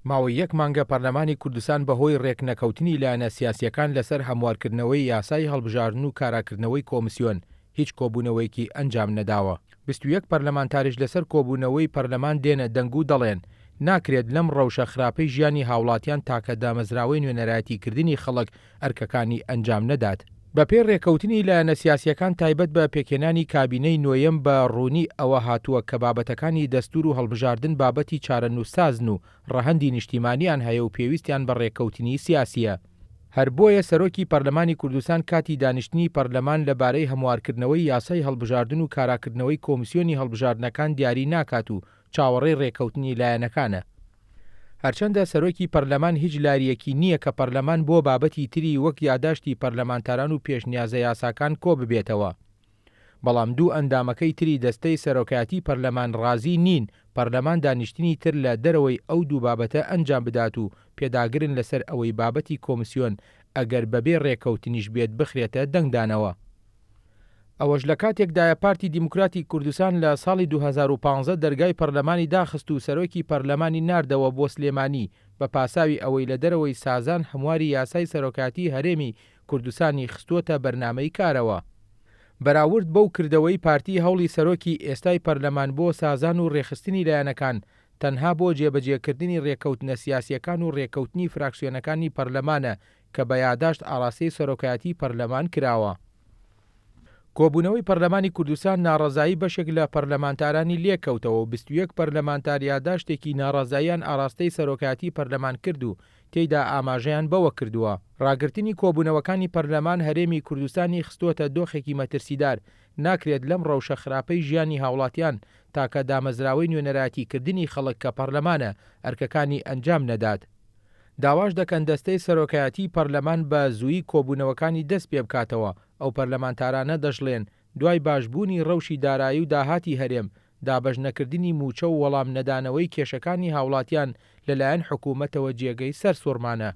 ماوەی یەک مانگە پەرلەمانی کوردستان بەهۆی ڕێکنەکەوتنی لایەنە سیاسیەکان لەسەر هەموارکردنەوەی یاسای هەڵبژاردن و کاراکردنەوەی کۆمسیۆن هیچ کۆبوونەوەیەکی ئەنجام نەداوە. 21 پەرلەمانتاریش لەسەر کۆبوونەوەی پەرلەمان دێنە دەنگ و دەڵێن ناکرێت لەم ڕەوشە خراپەی ژیانی هاوڵاتیان تاکە دامەزراوەی نوێنەرایەتیکردنی خەڵک ئەرکەکانی ئەنجام نەدات. بەپێ ڕێکەوتنی لایەنە سیاسیەکان تایبەت بە پێکهێنانی کابینەی نۆیەم بە ڕوونی ئەوە هاتووە کە بابەتەکانی دەستور و هەڵبژاردن بابەتی چارەنووسسازن و ڕەهەندی نیشتیمانیان هەیە و پێویستیان بە ڕێکەوتنی سیاسیە. هەر بۆیە سەرۆکی پەرلەمانی کوردستان کاتی دانیشتنی پەرلەمان لەبارەی هەموارکردنەوەی یاسای هەڵبژاردن و کاراکردنەوەی کۆمسیۆنی هەڵبژاردنەکان دیاری ناکات و چاوەڕێی ڕێکەوتنی لایەنەکانە. هەرچەندە سەرۆکی پەرلەمان هیچ لاریەکی نییە کە پەرلەمان بۆ بابەتی تری وەک یاداشتی پەرلەمانتاران و پێشنیازە یاساکان کۆ ببێتەوە. بەڵام دوو ئەندامەکەی تری دەستەی سەرۆکایەتی پەرلەمان ڕازی نین پەرلەمان دانیشتنی تر لە دەرەوەی ئەو دوو بابەتە ئەنجام بدات و پێداگرن لەسەر ئەوەی بابەتی کۆمسیۆن ئەگەر بەبێ ڕێکەوتنیش بێت بخرێتە دەنگدانەوە. ئەوەش لە کاتێکدایە پارتی دیموکراتی کوردستان لە ساڵی 2015 دەرگای پەرلەمانی داخست و سەرۆکی پەرلەمانی ناردەوە بۆ سلێمانی بە پاساوی ئەوەی لە دەرەوەی سازان هەمواری یاسای سەرۆکاتی هەرێمی کوردستانی خستووەتە بەرنامەی کارەوە. بەراورد بەو کردەوەی پارتی هەوڵی سەرۆکی ئێستای پەرلەمان بۆ سازان و ڕێخستنی لایەنەکان تەنها بۆ جێبەجێکردنی ڕێکەوتنە سیاسیەکان و ڕێکەوتنی فراکسیۆنەکانی پەرلەمانە کە بە یاداشت ئاڕاستەی سەرۆکایەتی پەرلەمان کراوە. کۆبوونەوەی پەرلەمانی کوردستان ناڕەزایی بەشێک لە پەرلەمانتارانی لێکەوتەوە و 21 پەرلەمانتار یاداشتێکی ناڕەزاییان ئاڕاستەی سەرۆکایەتی پەرلەمان کرد و تێیدا ئاماژەیان بەوە کردووە ڕاگررتنی کۆبوونەوەکانی پەرلەمان هەرێمی کوردستانی خستووەتە دۆخێکی مەترسیدار ناکرێت لەم ڕەوشە خراپەی ژیانی هاوڵاتیان تاکە دامەزراوەی نوێنەرایەتیکردنی خەڵک کە پەرلەمانە ئەرکەکانی ئەنجام نەدات. داواش دەکەن دەستەی سەرۆکایەتی پەرلەمان بە زوویی کۆبوونەوەکانی دەست پێ بکاتەوە. ئەو پەرلەمانتارانە دەژڵێن دوای باشبوونی ڕەوشی دارایی و داهاتی هەرێم دابەژنەکردنی موچە و وەڵام نەدانەوەی کێشەکانی هاوڵاتیان لەلایەن حکوومەتەوە جێگەی سەرسوڕمانە.